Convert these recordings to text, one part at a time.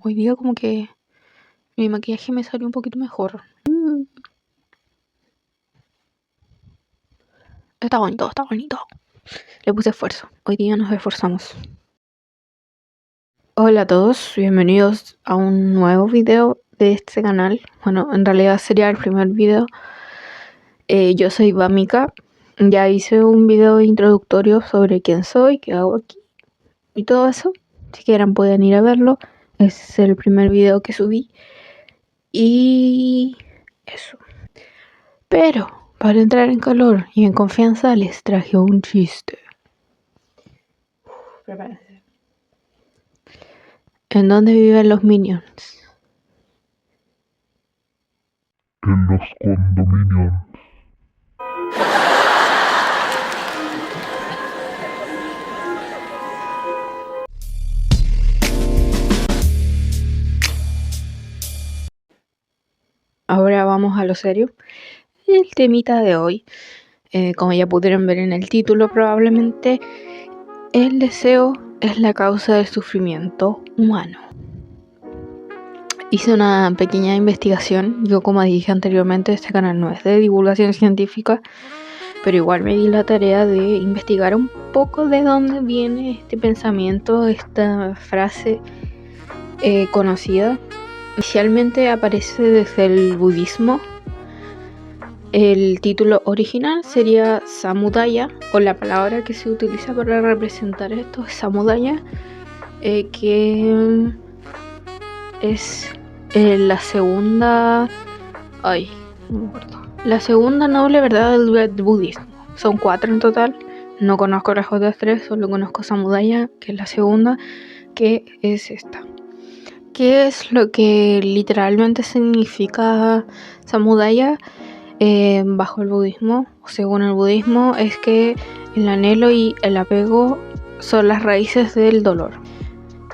Hoy día como que mi maquillaje me salió un poquito mejor. Está bonito, está bonito. Le puse esfuerzo. Hoy día nos esforzamos. Hola a todos, bienvenidos a un nuevo video de este canal. Bueno, en realidad sería el primer video. Yo soy Vamika. Ya hice un video introductorio sobre quién soy, qué hago aquí y todo eso. Si quieren pueden ir a verlo. Es el primer video que subí. Y eso. Pero para entrar en calor y en confianza les traje un chiste. Prepárense. ¿En dónde viven los Minions? En los condominios. Ahora vamos a lo serio. El temita de hoy, como ya pudieron ver en el título probablemente, el deseo es la causa del sufrimiento humano. Hice una pequeña investigación. Yo, como dije anteriormente, este canal no es de divulgación científica, pero igual me di la tarea de investigar un poco de dónde viene este pensamiento, esta frase conocida. Inicialmente aparece desde el budismo. El título original sería Samudaya, o la palabra que se utiliza para representar esto es Samudaya, que es la segunda... no me acuerdo. La segunda noble verdad del budismo. Son 4 en total. No conozco las otras 3, solo conozco Samudaya, que es la segunda, que es esta. ¿Qué es lo que literalmente significa Samudaya bajo el budismo? Según el budismo, es que el anhelo y el apego son las raíces del dolor.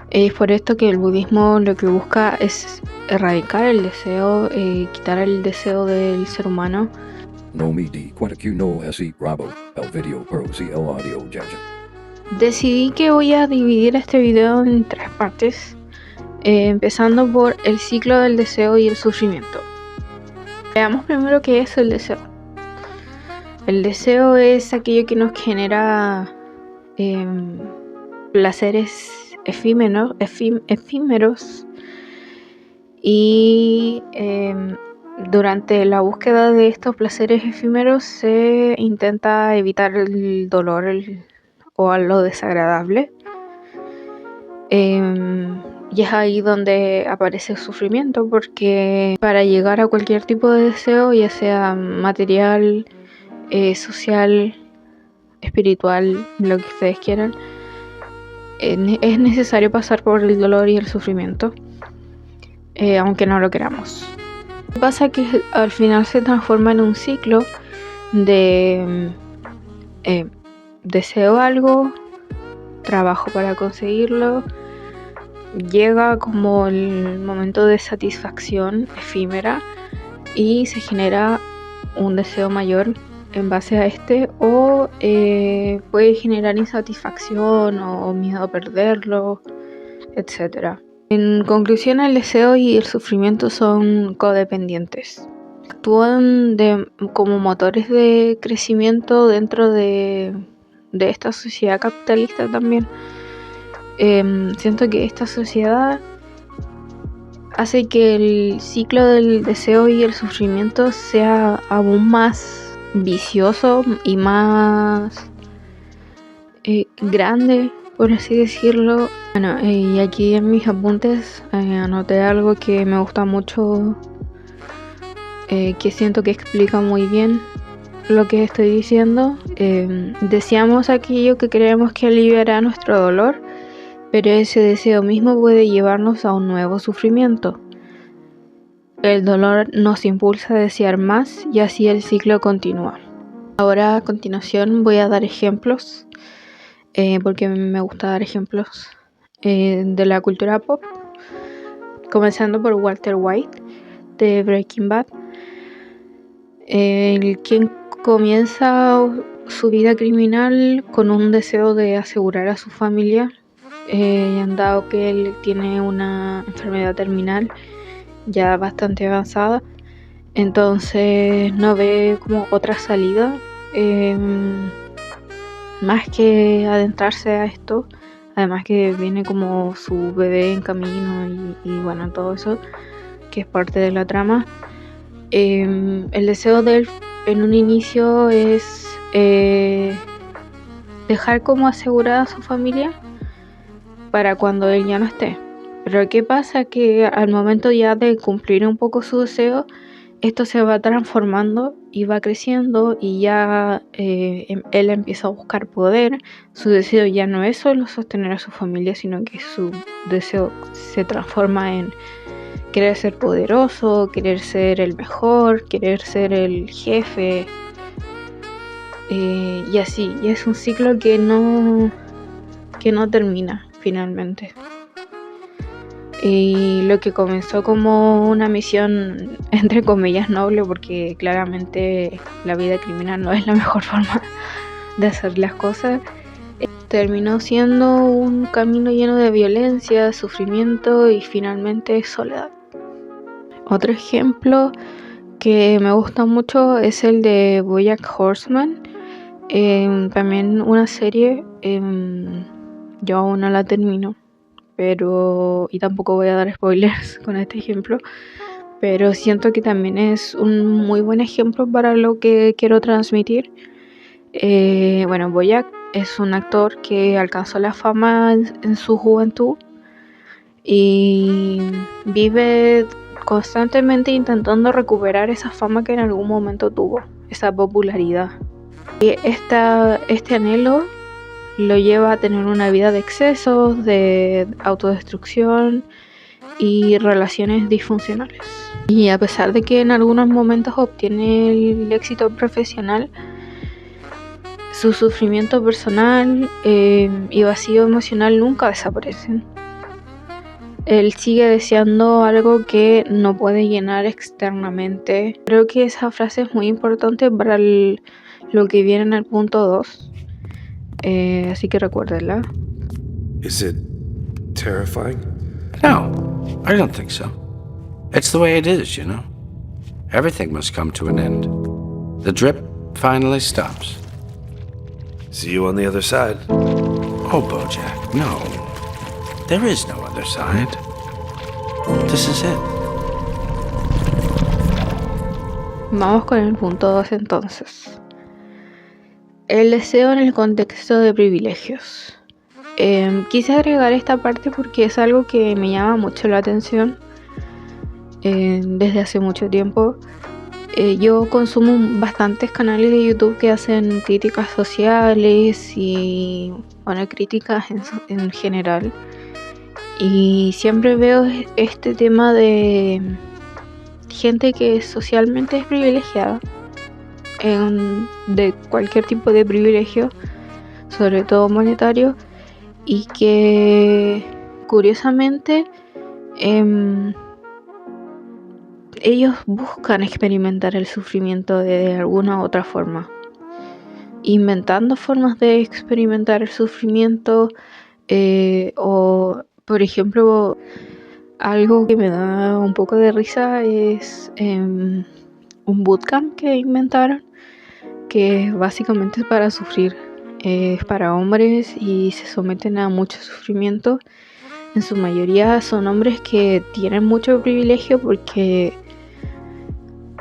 Es por esto que el budismo lo que busca es erradicar el deseo, quitar el deseo del ser humano. Decidí que voy a dividir este video en 3 partes, empezando por el ciclo del deseo y el sufrimiento. Veamos primero qué es el deseo. El deseo es aquello que nos genera placeres efímeros y durante la búsqueda de estos placeres efímeros se intenta evitar el dolor o lo desagradable. Y es ahí donde aparece el sufrimiento, porque para llegar a cualquier tipo de deseo, ya sea material, social, espiritual, lo que ustedes quieran, es necesario pasar por el dolor y el sufrimiento, aunque no lo queramos. Lo que pasa es que al final se transforma en un ciclo de deseo algo, trabajo para conseguirlo, llega como el momento de satisfacción efímera y se genera un deseo mayor en base a este, o puede generar insatisfacción o miedo a perderlo, etc. En conclusión, el deseo y el sufrimiento son codependientes. Actúan como motores de crecimiento dentro de esta sociedad capitalista también. Siento que esta sociedad hace que el ciclo del deseo y el sufrimiento sea aún más vicioso y más grande, por así decirlo. Bueno, y aquí en mis apuntes anoté algo que me gusta mucho, que siento que explica muy bien lo que estoy diciendo. Deseamos aquello que creemos que aliviará nuestro dolor, pero ese deseo mismo puede llevarnos a un nuevo sufrimiento. El dolor nos impulsa a desear más y así el ciclo continúa. Ahora a continuación voy a dar ejemplos, porque me gusta dar ejemplos de la cultura pop, comenzando por Walter White de Breaking Bad, quien comienza su vida criminal con un deseo de asegurar a su familia dado que él tiene una enfermedad terminal ya bastante avanzada, entonces no ve como otra salida más que adentrarse a esto. Además que viene como su bebé en camino y bueno, todo eso que es parte de la trama. El deseo de él en un inicio es dejar como asegurada a su familia para cuando él ya no esté. Pero ¿qué pasa? Que al momento ya de cumplir un poco su deseo, esto se va transformando y va creciendo y ya él empieza a buscar poder. Su deseo ya no es solo sostener a su familia, sino que su deseo se transforma en querer ser poderoso, querer ser el mejor, querer ser el jefe, y así. Y es un ciclo que no termina finalmente. Y lo que comenzó como una misión entre comillas noble, porque claramente la vida criminal no es la mejor forma de hacer las cosas, terminó siendo un camino lleno de violencia, sufrimiento y finalmente soledad. Otro ejemplo que me gusta mucho es el de BoJack Horseman, también una serie. Yo aún no la termino, y tampoco voy a dar spoilers con este ejemplo, pero siento que también es un muy buen ejemplo para lo que quiero transmitir. Bueno, BoJack es un actor que alcanzó la fama en su juventud y vive constantemente intentando recuperar esa fama que en algún momento tuvo, esa popularidad. Y este anhelo lo lleva a tener una vida de excesos, de autodestrucción y relaciones disfuncionales. Y a pesar de que en algunos momentos obtiene el éxito profesional, su sufrimiento personal y vacío emocional nunca desaparecen. Él sigue deseando algo que no puede llenar externamente. Creo que esa frase es muy importante para lo que viene en el punto 2. Así que recuérdenla. Is it terrifying? No, I don't think so. It's the way it is, you know. Everything must come to an end. The drip finally stops. See you on the other side. Oh, BoJack, no. There is no other side. This is it. Vamos con el punto 2 entonces. El deseo en el contexto de privilegios. Quise agregar esta parte porque es algo que me llama mucho la atención desde hace mucho tiempo. Yo consumo bastantes canales de YouTube que hacen críticas sociales y críticas en general. Y siempre veo este tema de gente que socialmente es privilegiada, de cualquier tipo de privilegio, sobre todo monetario, y que curiosamente ellos buscan experimentar el sufrimiento de alguna u otra forma, inventando formas de experimentar el sufrimiento, o por ejemplo, algo que me da un poco de risa es un bootcamp que inventaron, que básicamente es para sufrir. Es para hombres y se someten a mucho sufrimiento. En su mayoría son hombres que tienen mucho privilegio porque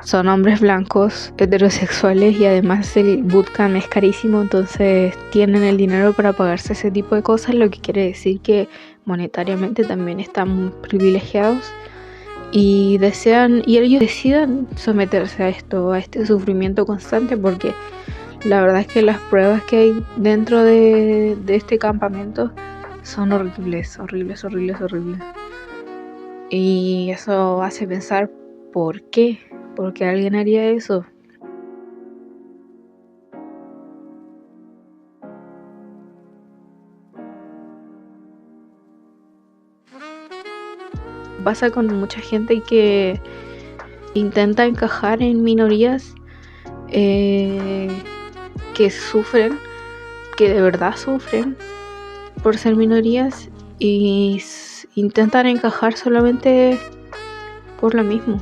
son hombres blancos, heterosexuales, y además el bootcamp es carísimo, entonces tienen el dinero para pagarse ese tipo de cosas, lo que quiere decir que monetariamente también están privilegiados y ellos deciden someterse a este sufrimiento constante, porque la verdad es que las pruebas que hay dentro de este campamento son horribles. Y eso hace pensar, ¿por qué? ¿Por qué alguien haría eso? Pasa con mucha gente que intenta encajar en minorías que sufren, que de verdad sufren por ser minorías, y intentan encajar solamente por lo mismo.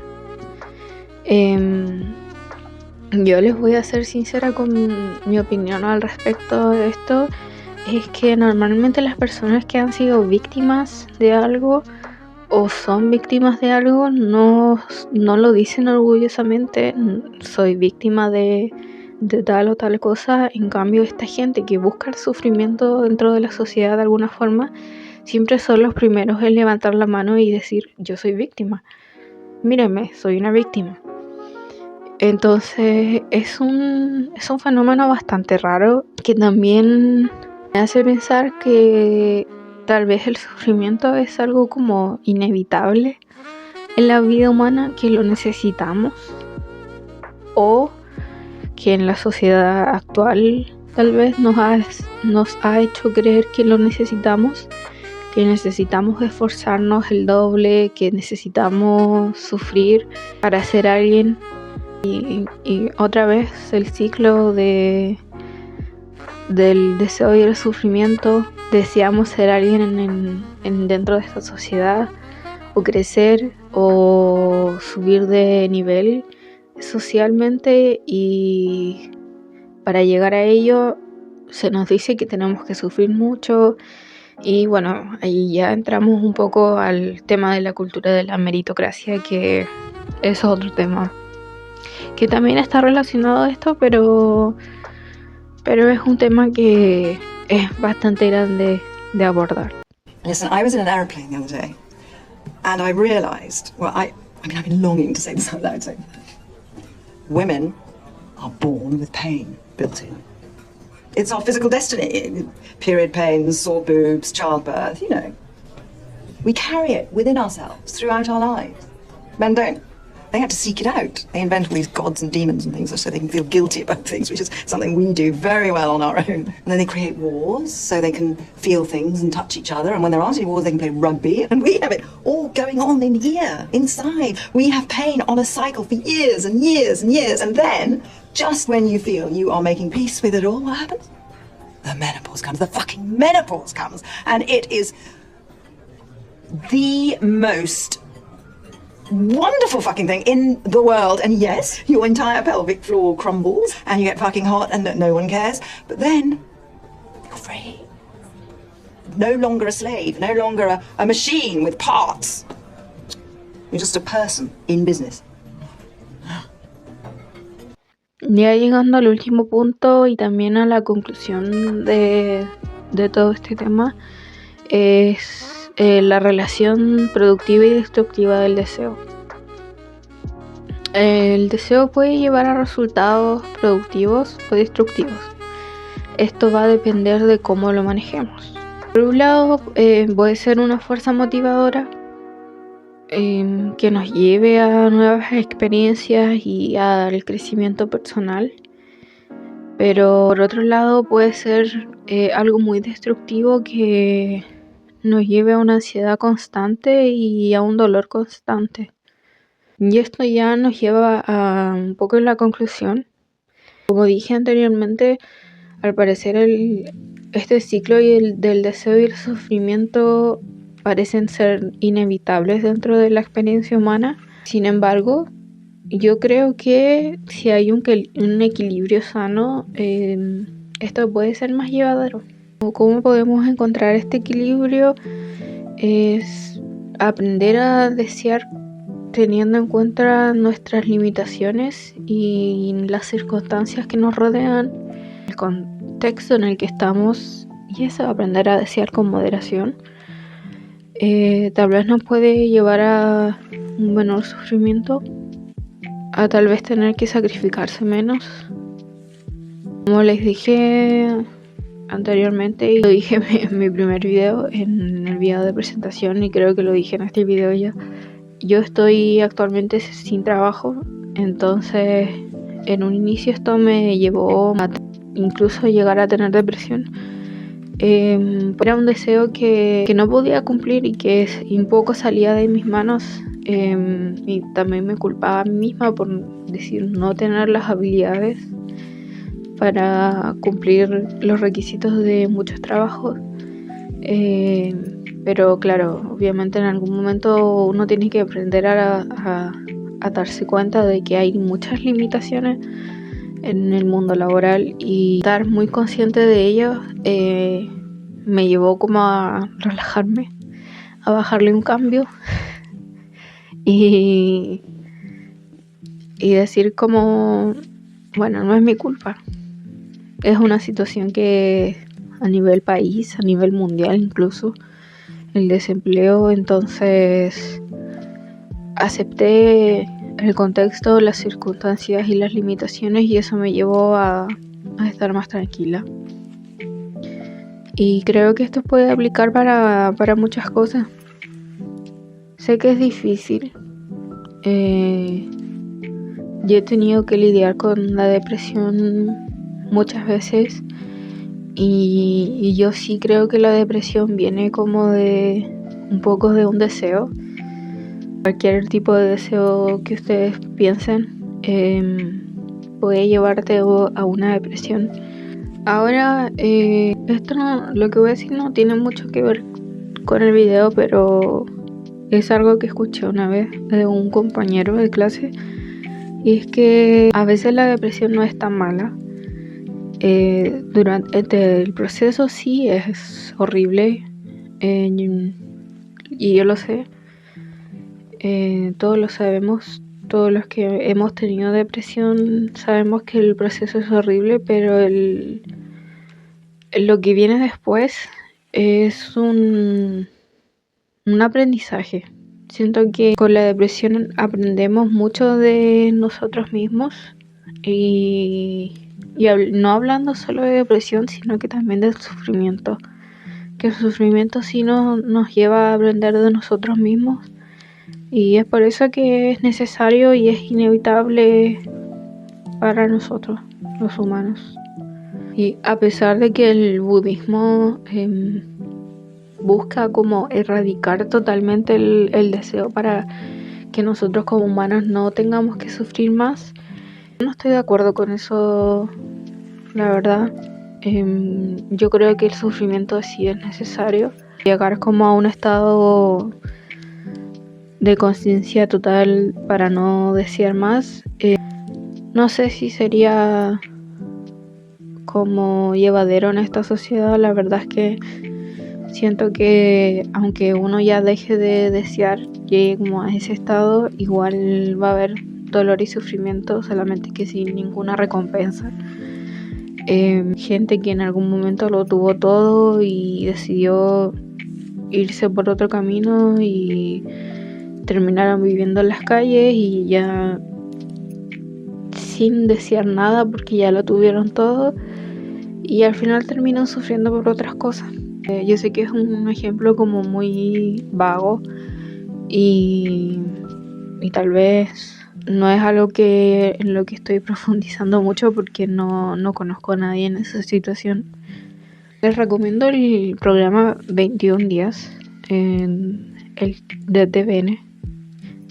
Yo les voy a ser sincera con mi opinión al respecto de esto. Es que normalmente las personas que han sido víctimas de algo o son víctimas de algo no lo dicen orgullosamente, soy víctima de tal o tal cosa. En cambio, esta gente que busca el sufrimiento dentro de la sociedad de alguna forma, siempre son los primeros en levantar la mano y decir, yo soy víctima, mírenme, soy una víctima. Entonces es un fenómeno bastante raro que también me hace pensar que tal vez el sufrimiento es algo como inevitable en la vida humana, que lo necesitamos, o que en la sociedad actual tal vez nos ha hecho creer que lo necesitamos, que necesitamos esforzarnos el doble, que necesitamos sufrir para ser alguien. Y otra vez el ciclo del deseo y el sufrimiento. Deseamos ser alguien dentro de esta sociedad, o crecer o subir de nivel socialmente, y para llegar a ello se nos dice que tenemos que sufrir mucho. Y bueno, ahí ya entramos un poco al tema de la cultura de la meritocracia, que es otro tema que también está relacionado a esto, pero es un tema que es bastante grande de abordar. Listen, I was in an aeroplane the other day, and I realised, well, I mean, I've been longing to say this out loud, so women are born with pain built in. It's our physical destiny. Period pains, sore boobs, childbirth, you know. We carry it within ourselves throughout our lives. Men don't. They had to seek it out. They invent all these gods and demons and things so they can feel guilty about things, which is something we do very well on our own. And then they create wars so they can feel things and touch each other. And when there aren't any wars, they can play rugby. And we have it all going on in here, inside. We have pain on a cycle for years and years and years. And then, just when you feel you are making peace with it all, what happens? The menopause comes. The fucking menopause comes. And it is the most wonderful fucking thing in the world. And yes, your entire pelvic floor crumbles and you get fucking hot and no one cares. But then you're free. No longer a slave, no longer a machine with parts. You're just a person in business. Ya llegando al último punto y también a la conclusión de todo este tema, es la relación productiva y destructiva del deseo. El deseo puede llevar a resultados productivos o destructivos. Esto va a depender de cómo lo manejemos. Por un lado, puede ser una fuerza motivadora que nos lleve a nuevas experiencias y al crecimiento personal. Pero por otro lado puede ser algo muy destructivo que nos lleve a una ansiedad constante y a un dolor constante. Y esto ya nos lleva a un poco en la conclusión. Como dije anteriormente, al parecer este ciclo del deseo y el sufrimiento parecen ser inevitables dentro de la experiencia humana. Sin embargo, yo creo que si hay un equilibrio sano, esto puede ser más llevadero. ¿Cómo podemos encontrar este equilibrio? Es aprender a desear teniendo en cuenta nuestras limitaciones y las circunstancias que nos rodean, el contexto en el que estamos, y eso, aprender a desear con moderación. Tal vez nos puede llevar a un menor sufrimiento, a tal vez tener que sacrificarse menos. Como les dije anteriormente, y lo dije en mi primer video, en el video de presentación, y creo que lo dije en este video ya, yo estoy actualmente sin trabajo. Entonces en un inicio esto me llevó a incluso llegar a tener depresión. Era un deseo que no podía cumplir y que un poco salía de mis manos, y también me culpaba a mí misma por decir no tener las habilidades para cumplir los requisitos de muchos trabajos. Pero claro, obviamente en algún momento uno tiene que aprender a darse cuenta de que hay muchas limitaciones en el mundo laboral, y estar muy consciente de ello me llevó como a relajarme, a bajarle un cambio y decir como, bueno, no es mi culpa. Es una situación que a nivel país, a nivel mundial incluso, el desempleo, entonces acepté el contexto, las circunstancias y las limitaciones, y eso me llevó a estar más tranquila. Y creo que esto puede aplicar para muchas cosas. Sé que es difícil. Yo he tenido que lidiar con la depresión muchas veces, y yo sí creo que la depresión viene como de un poco de un deseo. Cualquier tipo de deseo que ustedes piensen puede llevarte a una depresión. Ahora, esto no, lo que voy a decir no tiene mucho que ver con el video, pero es algo que escuché una vez de un compañero de clase, y es que a veces la depresión no es tan mala. Durante el proceso sí es horrible, y yo lo sé, todos lo sabemos, todos los que hemos tenido depresión sabemos que el proceso es horrible, pero lo que viene después es un aprendizaje. Siento que con la depresión aprendemos mucho de nosotros mismos, y no hablando solo de depresión, sino que también del sufrimiento. Que el sufrimiento sí nos lleva a aprender de nosotros mismos, y es por eso que es necesario y es inevitable para nosotros, los humanos. Y a pesar de que el budismo busca como erradicar totalmente el deseo para que nosotros como humanos no tengamos que sufrir más, no estoy de acuerdo con eso, la verdad. Yo creo que el sufrimiento sí es necesario. Llegar como a un estado de conciencia total para no desear más, no sé si sería como llevadero en esta sociedad. La verdad es que siento que aunque uno ya deje de desear, llegue como a ese estado, igual va a haber dolor y sufrimiento, solamente que sin ninguna recompensa. Gente que en algún momento lo tuvo todo y decidió irse por otro camino y terminaron viviendo en las calles y ya sin desear nada porque ya lo tuvieron todo, y al final terminan sufriendo por otras cosas. Yo sé que es un ejemplo como muy vago y tal vez no es algo en lo que estoy profundizando mucho porque no conozco a nadie en esa situación. Les recomiendo el programa 21 días de TVN.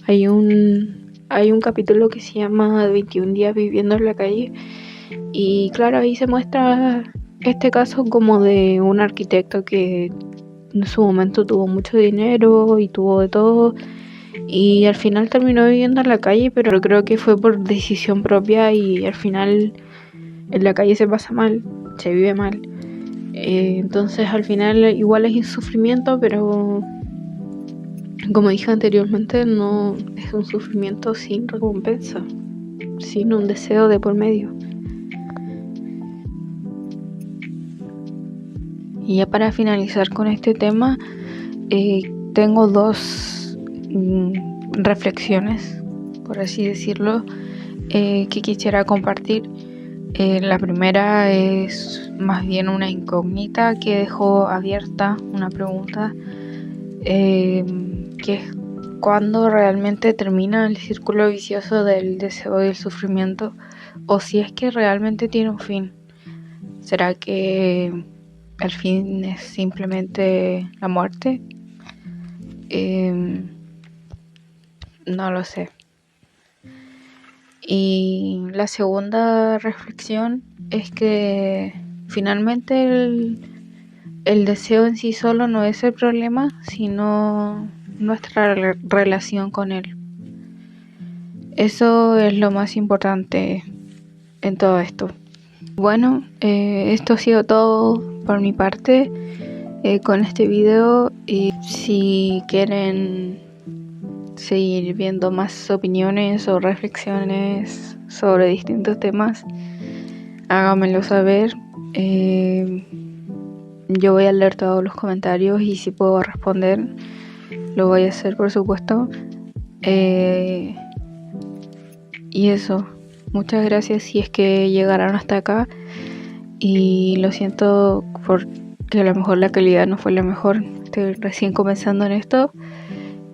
Hay un capítulo que se llama 21 días viviendo en la calle, y claro, ahí se muestra este caso como de un arquitecto que en su momento tuvo mucho dinero y tuvo de todo, y al final terminó viviendo en la calle, pero creo que fue por decisión propia, y al final en la calle se pasa mal, se vive mal. Entonces al final igual es un sufrimiento, pero como dije anteriormente, no es un sufrimiento sin recompensa, sin un deseo de por medio. Y ya para finalizar con este tema, tengo dos reflexiones, por así decirlo, que quisiera compartir. La primera es más bien una incógnita que dejó abierta, una pregunta, que es cuándo realmente termina el círculo vicioso del deseo y el sufrimiento, o si es que realmente tiene un fin. ¿Será que el fin es simplemente la muerte? No lo sé. Y la segunda reflexión es que finalmente el deseo en sí solo no es el problema, sino nuestra relación con él. Eso es lo más importante en todo esto. Bueno, esto ha sido todo por mi parte con este video. Y si quieren seguir viendo más opiniones o reflexiones sobre distintos temas, háganmelo saber. Yo voy a leer todos los comentarios y si puedo responder, lo voy a hacer, por supuesto. Y eso, muchas gracias si es que llegaron hasta acá. Y lo siento porque a lo mejor la calidad no fue la mejor. Estoy recién comenzando en esto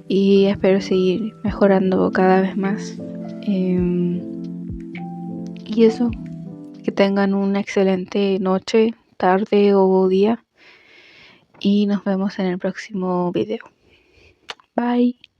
y espero seguir mejorando cada vez más. Y eso, que tengan una excelente noche, tarde o día. Y nos vemos en el próximo video. Bye.